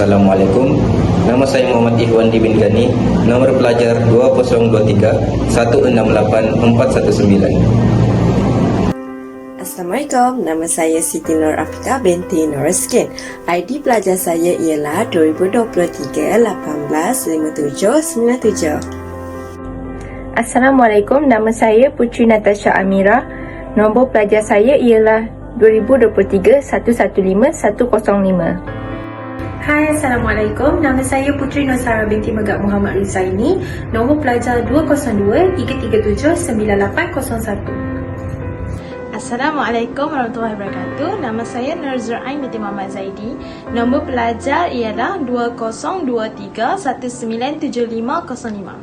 Assalamualaikum. Nama saya Muhammad Ihwan Dibin Gani. Nomor pelajar 2023 168 419. Assalamualaikum, nama saya Siti Nur Afika binti Nuriskin. ID pelajar saya ialah 2023 185797. Assalamualaikum, nama saya Putri Natasha Amira. Nombor pelajar saya ialah 2023 115105. Hai, Assalamualaikum. Nama saya Putri Nosara binti Megat Muhammad Rizaini. Nombor pelajar 202 337 9801. Assalamualaikum warahmatullahi wabarakatuh. Nama saya Nurzur Ain binti Muhammad Zaidi. Nombor pelajar ialah 2023 197505.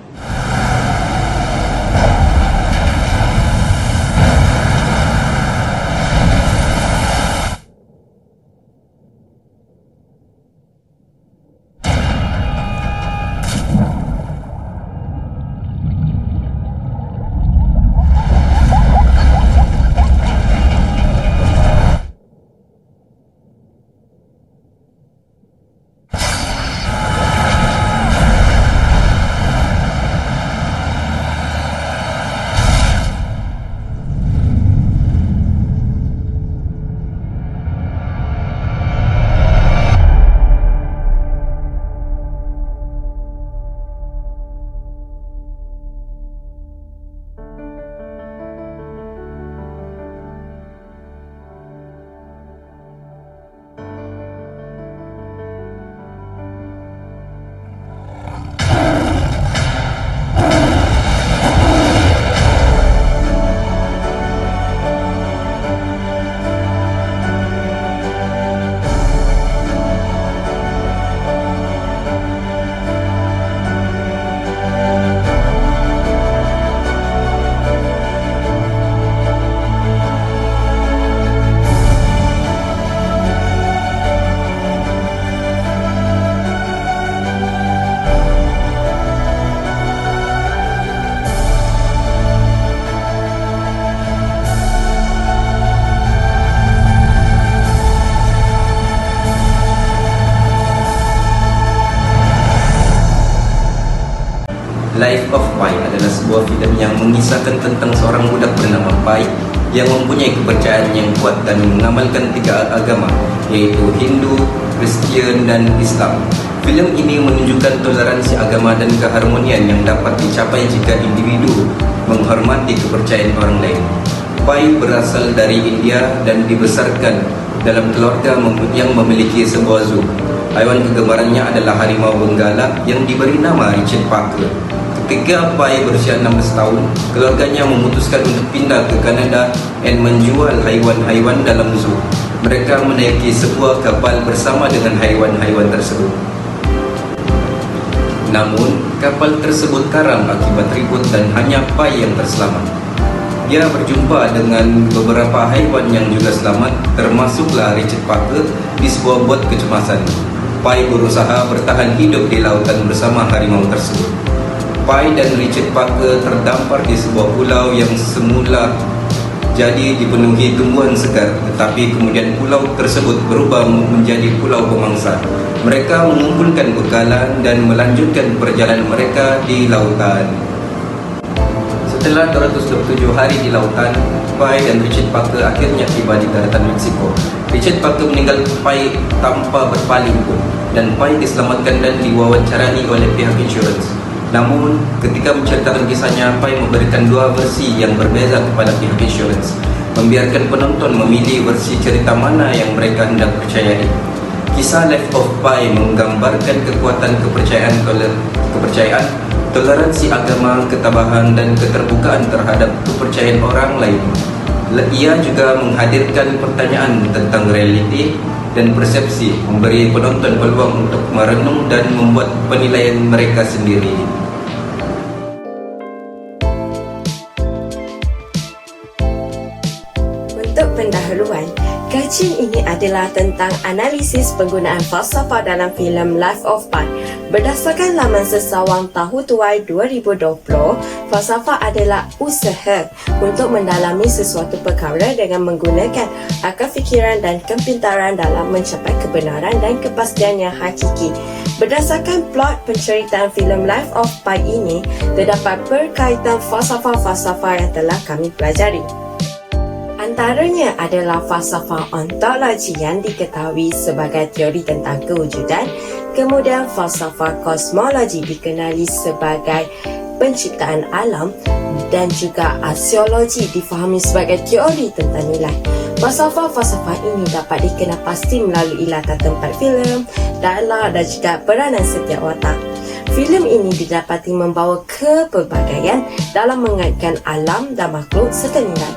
Life of Pi adalah sebuah filem yang mengisahkan tentang seorang budak bernama Pi yang mempunyai kepercayaan yang kuat dan mengamalkan 3 agama, iaitu Hindu, Kristian dan Islam. Filem ini menunjukkan toleransi agama dan keharmonian yang dapat dicapai jika individu menghormati kepercayaan orang lain. Pi berasal dari India dan dibesarkan dalam keluarga yang memiliki sebuah zoo. Haiwan kegemarannya adalah harimau benggala yang diberi nama Richard Parker. Ketika Pi berusia 16 tahun, keluarganya memutuskan untuk pindah ke Kanada dan menjual haiwan-haiwan dalam zoo. Mereka menaiki sebuah kapal bersama dengan haiwan-haiwan tersebut. Namun, kapal tersebut karam akibat ribut dan hanya Pi yang terselamat. Dia berjumpa dengan beberapa haiwan yang juga selamat, termasuklah Richard Parker di sebuah bot kecemasan. Pi berusaha bertahan hidup di lautan bersama harimau tersebut. Pi dan Richard Parker terdampar di sebuah pulau yang semula jadi dipenuhi tumbuhan segar, tetapi kemudian pulau tersebut berubah menjadi pulau pemangsa. Mereka mengumpulkan bekalan dan melanjutkan perjalanan mereka di lautan. Setelah 227 hari di lautan, Pi dan Richard Parker akhirnya tiba di daratan Meksiko. Richard Parker meninggal Pi tanpa berpaling pun, dan Pi diselamatkan dan diwawancarai oleh pihak insurans. Namun, ketika menceritakan kisahnya, Pi memberikan 2 versi yang berbeza kepada pihak insurans, membiarkan penonton memilih versi cerita mana yang mereka hendak percayai. Kisah Life of Pi menggambarkan kekuatan kepercayaan, toleransi agama, ketabahan dan keterbukaan terhadap kepercayaan orang lain. Ia juga menghadirkan pertanyaan tentang realiti dan persepsi, memberi penonton peluang untuk merenung dan membuat penilaian mereka sendiri. Untuk pendahuluan, Kajian ini adalah tentang analisis penggunaan falsafah dalam filem Life of Pi. Berdasarkan laman Sesawang Tahu Tuai 2020, falsafah adalah usaha untuk mendalami sesuatu perkara dengan menggunakan akal fikiran dan kepintaran dalam mencapai kebenaran dan kepastian yang hakiki. Berdasarkan plot penceritaan filem Life of Pi ini, terdapat berkaitan falsafah-falsafah yang telah kami pelajari. Antaranya adalah falsafah ontologi yang diketahui sebagai teori tentang kewujudan, kemudian falsafah kosmologi dikenali sebagai penciptaan alam dan juga aksiologi difahami sebagai teori tentang nilai. Falsafah-falsafah ini dapat dikenal pasti melalui latar tempat filem, dialog dan juga peranan setiap watak. Filem ini didapati membawa kepelbagaian dalam mengaitkan alam dan makhluk serta nilai.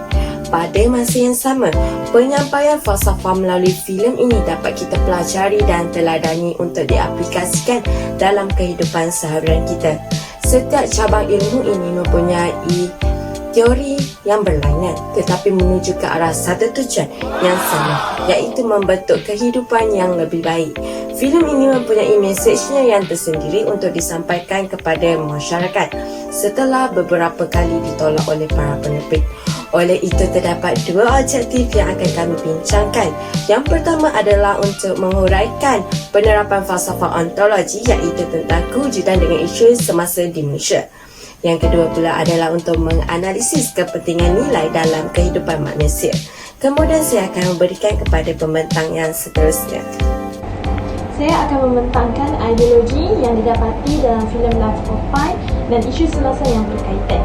Pada masa yang sama, penyampaian falsafah melalui filem ini dapat kita pelajari dan teladani untuk diaplikasikan dalam kehidupan seharian kita. Setiap cabang ilmu ini mempunyai teori yang berlainan tetapi menuju ke arah satu tujuan yang sama, iaitu membentuk kehidupan yang lebih baik. Filem ini mempunyai mesejnya yang tersendiri untuk disampaikan kepada masyarakat setelah beberapa kali ditolak oleh para penerbit. Oleh itu, terdapat dua objektif yang akan kami bincangkan. Yang pertama adalah untuk menguraikan penerapan falsafah ontologi, iaitu tentang kewujudan dengan isu semasa di Malaysia. Yang kedua pula adalah untuk menganalisis kepentingan nilai dalam kehidupan manusia. Kemudian saya akan memberikan kepada pembentang yang seterusnya. Saya akan membentangkan ideologi yang didapati dalam filem Life of Pi dan isu semasa yang berkaitan.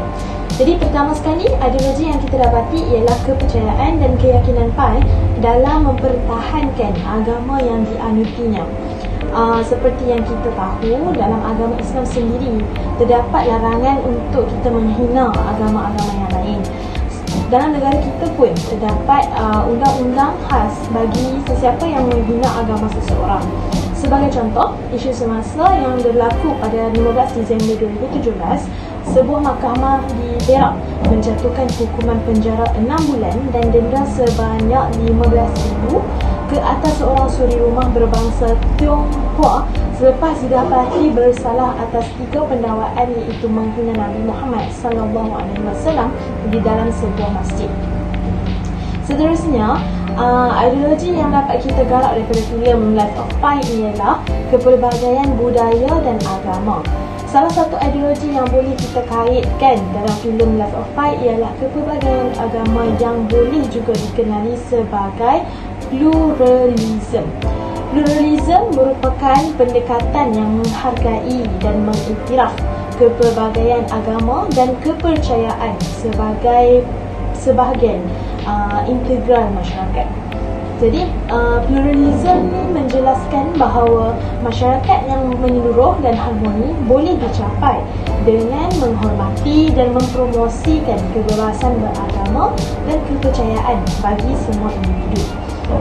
Jadi pertama sekali, ideologi yang kita dapati ialah kepercayaan dan keyakinan Pi dalam mempertahankan agama yang dianutinya. Seperti yang kita tahu, dalam agama Islam sendiri terdapat larangan untuk kita menghina agama-agama yang lain. Dalam negara kita pun terdapat undang-undang khas bagi sesiapa yang menghina agama seseorang. Sebagai contoh, isu semasa yang berlaku pada 15 Disember 2017, sebuah mahkamah di Perak menjatuhkan hukuman penjara 6 bulan dan denda sebanyak RM15,000 ke atas seorang suri rumah berbangsa Tionghoa selepas didapati bersalah atas 3 pendakwaan, iaitu menghina Nabi Muhammad SAW di dalam sebuah masjid. Seterusnya, ideologi yang dapat kita garap daripada filem Life of Pi ialah kepelbagaian budaya dan agama. Salah satu ideologi yang boleh kita kaitkan dalam filem Life of Pi ialah kepelbagaian agama yang boleh juga dikenali sebagai pluralism. Pluralism merupakan pendekatan yang menghargai dan mengiktiraf kepelbagaian agama dan kepercayaan sebagai sebahagian integral masyarakat. Jadi, pluralism menjelaskan bahawa masyarakat yang menyeluruh dan harmoni boleh dicapai dengan menghormati dan mempromosikan kebebasan beragama dan kepercayaan bagi semua individu.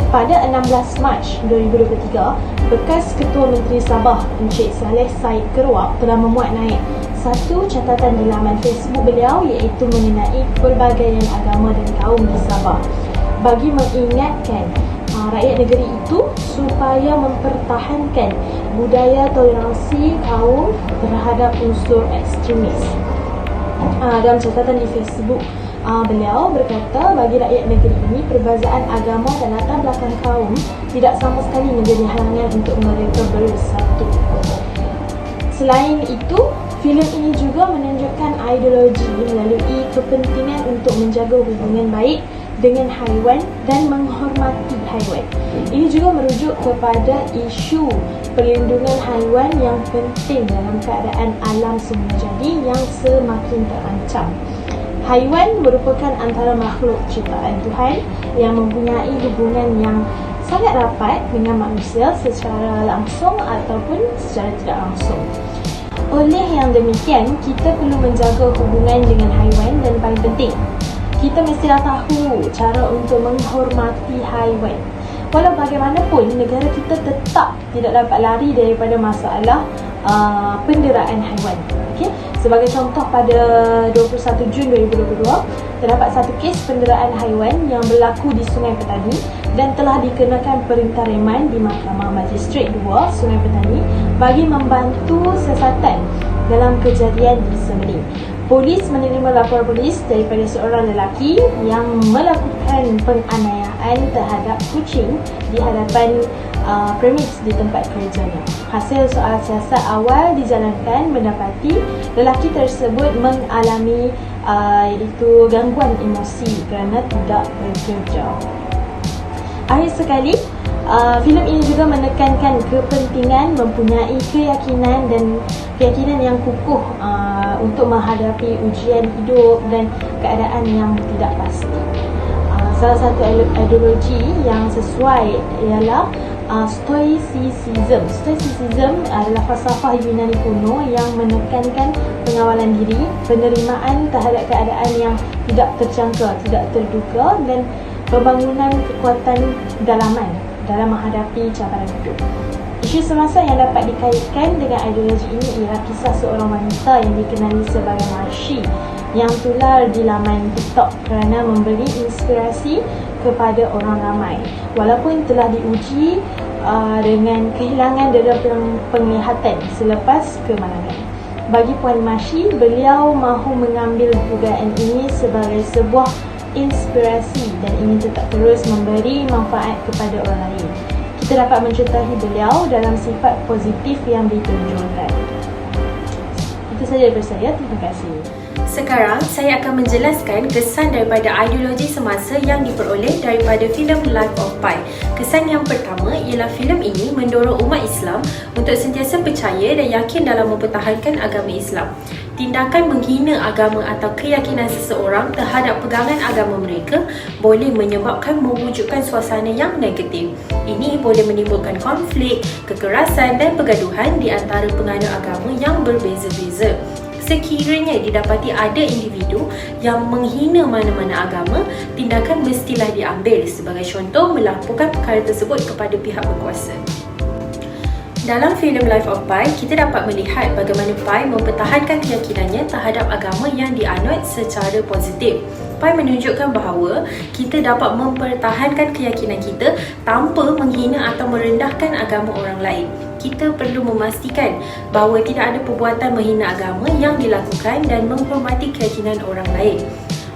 Pada 16 Mac 2023, bekas Ketua Menteri Sabah Encik Saleh Said Keruak telah memuat naik satu catatan di laman Facebook beliau, iaitu mengenai pelbagaian agama dan kaum di Sabah, bagi mengingatkan rakyat negeri itu supaya mempertahankan budaya toleransi kaum terhadap unsur ekstremis. Dalam catatan di Facebook, beliau berkata bagi rakyat negeri ini, perbezaan agama dan latar belakang kaum tidak sama sekali menjadi halangan untuk mereka bersatu. Selain itu, filem ini juga menunjukkan ideologi melalui kepentingan untuk menjaga hubungan baik dengan haiwan dan menghormati haiwan. Ini juga merujuk kepada isu perlindungan haiwan yang penting dalam keadaan alam semula jadi yang semakin terancam. Haiwan merupakan antara makhluk ciptaan Tuhan yang mempunyai hubungan yang sangat rapat dengan manusia secara langsung ataupun secara tidak langsung. Oleh yang demikian, kita perlu menjaga hubungan dengan haiwan dan paling penting, kita mestilah tahu cara untuk menghormati haiwan. Walau bagaimanapun, negara kita tetap tidak dapat lari daripada masalah penderaan haiwan. Okey, sebagai contoh pada 21 Jun 2022 terdapat satu kes penderaan haiwan yang berlaku di Sungai Petani dan telah dikenakan perintah reman di Mahkamah Magistrat 2 Sungai Petani bagi membantu siasatan dalam kejadian disembelih. Polis menerima laporan polis daripada seorang lelaki yang melakukan penganiayaan terhadap kucing di hadapan premis di tempat kerjanya. Hasil soal siasat awal dijalankan mendapati lelaki tersebut mengalami iaitu gangguan emosi kerana tidak bekerja. Akhir sekali, filem ini juga menekankan kepentingan mempunyai keyakinan yang kukuh untuk menghadapi ujian hidup dan keadaan yang tidak pasti. Salah satu ideologi yang sesuai ialah Stoicism. Stoicism adalah falsafah Yunani kuno yang menekankan pengawalan diri, penerimaan terhadap keadaan yang tidak terjangka, tidak terduga dan pembangunan kekuatan dalaman dalam menghadapi cabaran hidup. Isu semasa yang dapat dikaitkan dengan ideologi ini ialah kisah seorang wanita yang dikenali sebagai Marshi yang tular di laman TikTok kerana memberi inspirasi kepada orang ramai walaupun telah diuji dengan kehilangan dera penglihatan selepas kemalangan. Bagi Puan Marshi, beliau mahu mengambil dugaan ini sebagai sebuah inspirasi dan ingin tetap terus memberi manfaat kepada orang lain. Kita dapat mencontohi beliau dalam sifat positif yang ditunjukkan. Itu saja daripada saya. Terima kasih. Sekarang saya akan menjelaskan kesan daripada ideologi semasa yang diperoleh daripada filem Life of Pi. Kesan yang pertama ialah filem ini mendorong umat Islam untuk sentiasa percaya dan yakin dalam mempertahankan agama Islam. Tindakan menghina agama atau keyakinan seseorang terhadap pegangan agama mereka boleh menyebabkan mewujudkan suasana yang negatif. Ini boleh menimbulkan konflik, kekerasan dan pergaduhan di antara penganut agama yang berbeza-beza. Sekiranya didapati ada individu yang menghina mana-mana agama, tindakan mestilah diambil, sebagai contoh melaporkan perkara tersebut kepada pihak berkuasa. Dalam filem Life of Pi, kita dapat melihat bagaimana Pi mempertahankan keyakinannya terhadap agama yang dianut secara positif. Pi menunjukkan bahawa kita dapat mempertahankan keyakinan kita tanpa menghina atau merendahkan agama orang lain. Kita perlu memastikan bahawa tidak ada perbuatan menghina agama yang dilakukan dan menghormati keyakinan orang lain.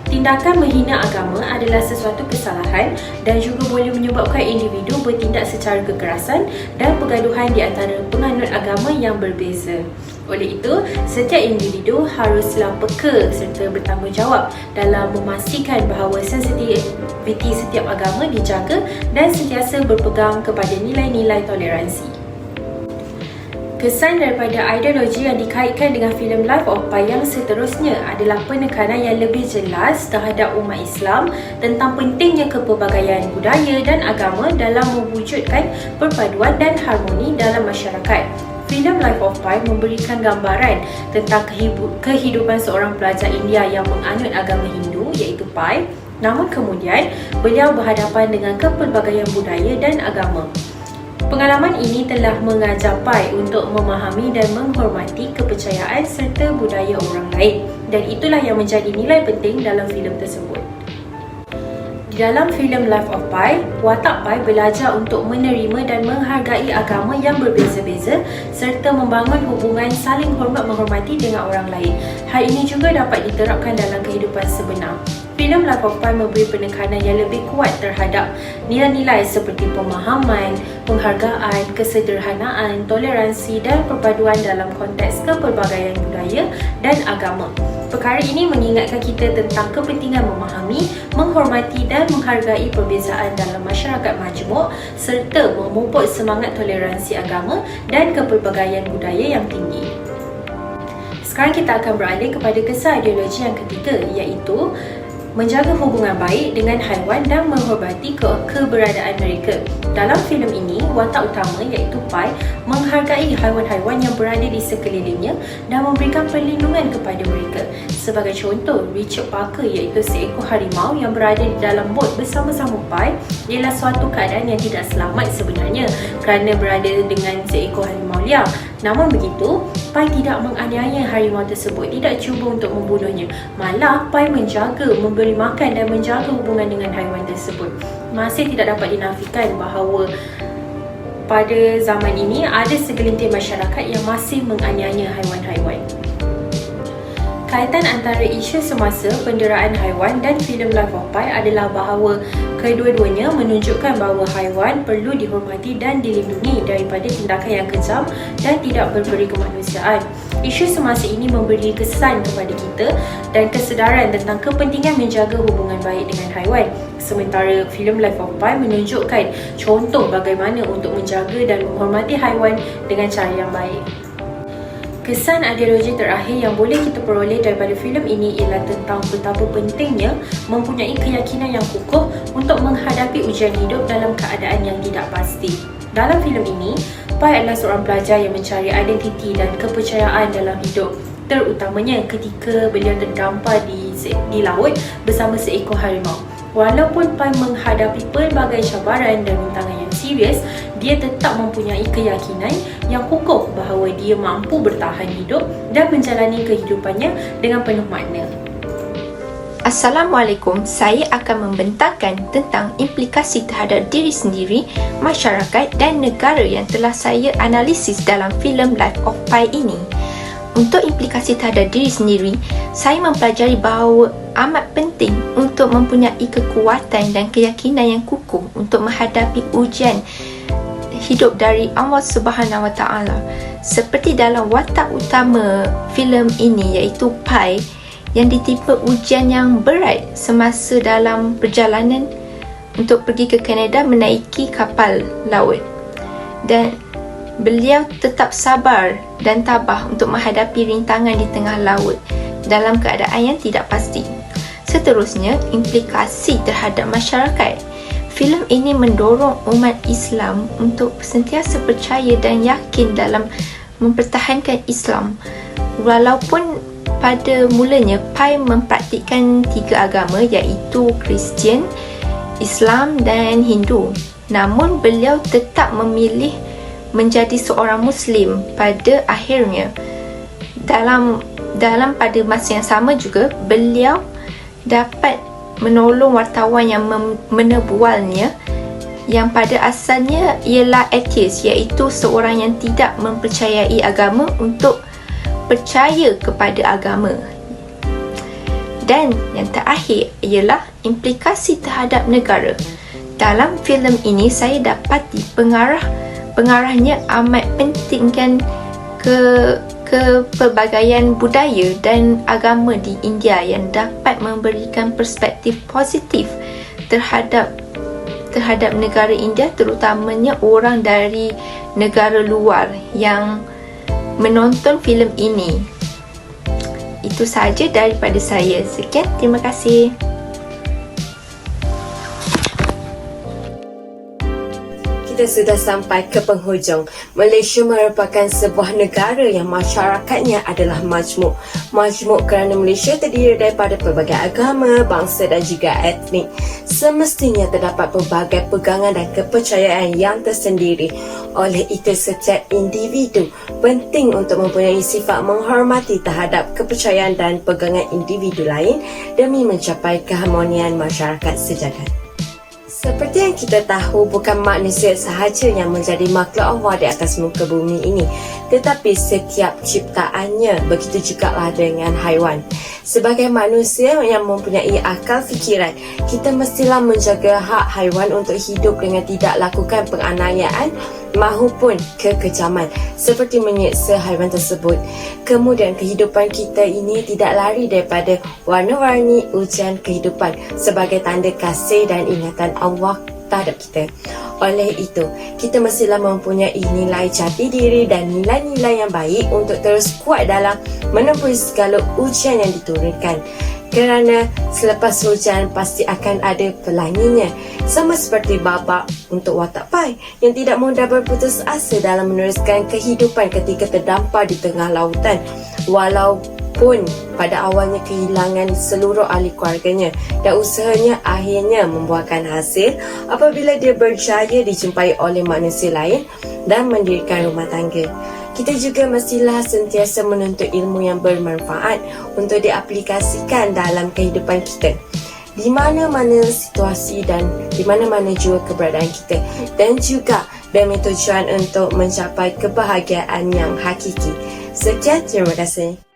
Tindakan menghina agama adalah sesuatu kesalahan dan juga boleh menyebabkan individu bertindak secara kekerasan dan pergaduhan di antara penganut agama yang berbeza. Oleh itu, setiap individu haruslah peka serta bertanggungjawab dalam memastikan bahawa sensitiviti setiap agama dijaga dan sentiasa berpegang kepada nilai-nilai toleransi. Kesan daripada ideologi yang dikaitkan dengan filem Life of Pi yang seterusnya adalah penekanan yang lebih jelas terhadap umat Islam tentang pentingnya kepelbagaian budaya dan agama dalam mewujudkan perpaduan dan harmoni dalam masyarakat. Filem Life of Pi memberikan gambaran tentang kehidupan seorang pelajar India yang menganut agama Hindu iaitu Pi, namun kemudian beliau berhadapan dengan kepelbagaian budaya dan agama. Pengalaman ini telah mengajar Pi untuk memahami dan menghormati kepercayaan serta budaya orang lain, dan itulah yang menjadi nilai penting dalam filem tersebut. Di dalam filem Life of Pi, watak Pi belajar untuk menerima dan menghargai agama yang berbeza-beza serta membangun hubungan saling hormat-menghormati dengan orang lain. Hal ini juga dapat diterapkan dalam kehidupan sebenar. Filem Life of Pi memberi penekanan yang lebih kuat terhadap nilai-nilai seperti pemahaman, penghargaan, kesederhanaan, toleransi dan perpaduan dalam konteks kepelbagaian budaya dan agama. Perkara ini mengingatkan kita tentang kepentingan memahami, menghormati dan menghargai perbezaan dalam masyarakat majmuk serta memupuk semangat toleransi agama dan kepelbagaian budaya yang tinggi. Sekarang kita akan beralih kepada kesan ideologi yang ketiga, iaitu menjaga hubungan baik dengan haiwan dan menghormati keberadaan mereka. Dalam filem ini, watak utama iaitu Pi menghargai haiwan-haiwan yang berada di sekelilingnya dan memberikan perlindungan kepada mereka. Sebagai contoh, Richard Parker iaitu seekor harimau yang berada di dalam bot bersama-sama Pi ialah suatu keadaan yang tidak selamat sebenarnya kerana berada dengan seekor harimau liar. Namun begitu, Pai tidak menganiaya harimau tersebut, tidak cuba untuk membunuhnya. Malah, Pai menjaga, memberi makan dan menjaga hubungan dengan haiwan tersebut. Masih tidak dapat dinafikan bahawa pada zaman ini ada segelintir masyarakat yang masih menganiaya haiwan-haiwan. Kaitan antara isu semasa penderaan haiwan dan filem Life of Pi adalah bahawa kedua-duanya menunjukkan bahawa haiwan perlu dihormati dan dilindungi daripada tindakan yang kejam dan tidak berberi kemanusiaan. Isu semasa ini memberi kesan kepada kita dan kesedaran tentang kepentingan menjaga hubungan baik dengan haiwan. Sementara filem Life of Pi menunjukkan contoh bagaimana untuk menjaga dan menghormati haiwan dengan cara yang baik. Kesan ideologi terakhir yang boleh kita peroleh daripada filem ini ialah tentang betapa pentingnya mempunyai keyakinan yang kukuh untuk menghadapi ujian hidup dalam keadaan yang tidak pasti. Dalam filem ini, Pai adalah seorang pelajar yang mencari identiti dan kepercayaan dalam hidup, terutamanya ketika beliau terdampar di laut bersama seekor harimau. Walaupun Pai menghadapi pelbagai cabaran dan rintangan yang serius, dia tetap mempunyai keyakinan yang kukuh bahawa dia mampu bertahan hidup dan menjalani kehidupannya dengan penuh makna. Assalamualaikum, saya akan membentangkan tentang implikasi terhadap diri sendiri, masyarakat dan negara yang telah saya analisis dalam filem Life of Pi ini. Untuk implikasi terhadap diri sendiri, saya mempelajari bahawa amat penting untuk mempunyai kekuatan dan keyakinan yang kukuh untuk menghadapi ujian hidup dari Allah Subhanahu Wa Taala. Seperti dalam watak utama filem ini, iaitu Pi yang ditimpa ujian yang berat semasa dalam perjalanan untuk pergi ke Kanada menaiki kapal laut, dan beliau tetap sabar dan tabah untuk menghadapi rintangan di tengah laut dalam keadaan yang tidak pasti. Seterusnya, implikasi terhadap masyarakat. Filem ini mendorong umat Islam untuk sentiasa percaya dan yakin dalam mempertahankan Islam. Walaupun pada mulanya Pai mempraktikkan 3 agama, iaitu Kristian, Islam dan Hindu. Namun beliau tetap memilih menjadi seorang Muslim pada akhirnya. Dalam pada masa yang sama juga, beliau dapat menolong wartawan yang menebualnya yang pada asalnya ialah atheist, iaitu seorang yang tidak mempercayai agama, untuk percaya kepada agama. Dan yang terakhir ialah implikasi terhadap negara. Dalam filem ini saya dapati pengarahnya amat pentingkan kepelbagaian budaya dan agama di India yang dapat memberikan perspektif positif terhadap negara India, terutamanya orang dari negara luar yang menonton filem ini. Itu sahaja daripada saya. Sekian, terima kasih. Kita sudah sampai ke penghujung. Malaysia merupakan sebuah negara yang masyarakatnya adalah majmuk. Majmuk kerana Malaysia terdiri daripada pelbagai agama, bangsa dan juga etnik. Semestinya terdapat pelbagai pegangan dan kepercayaan yang tersendiri. Oleh itu, setiap individu penting untuk mempunyai sifat menghormati terhadap kepercayaan dan pegangan individu lain demi mencapai keharmonian masyarakat sejagat. Seperti yang kita tahu, bukan manusia sahaja yang menjadi makhluk Allah di atas muka bumi ini, tetapi setiap ciptaannya. Begitu jugalah dengan haiwan. Sebagai manusia yang mempunyai akal fikiran, kita mestilah menjaga hak haiwan untuk hidup dengan tidak lakukan penganiayaan mahupun kekejaman seperti menyeksa haiwan tersebut. Kemudian kehidupan kita ini tidak lari daripada warna-warni ujian kehidupan sebagai tanda kasih dan ingatan Allah terhadap kita. Oleh itu, kita mestilah mempunyai nilai jati diri dan nilai-nilai yang baik untuk terus kuat dalam menempuhi segala ujian yang diturunkan. Kerana selepas ujian pasti akan ada pelanginya. Sama seperti babak untuk watak Pai yang tidak mudah berputus asa dalam meneruskan kehidupan ketika terdampar di tengah lautan. Walaupun pada awalnya kehilangan seluruh ahli keluarganya, dan usahanya akhirnya membuahkan hasil apabila dia berjaya dijumpai oleh manusia lain dan mendirikan rumah tangga. Kita juga mestilah sentiasa menuntut ilmu yang bermanfaat untuk diaplikasikan dalam kehidupan kita, di mana-mana situasi dan di mana-mana jua keberadaan kita, dan juga demi tujuan untuk mencapai kebahagiaan yang hakiki. Sekian, terima kasih.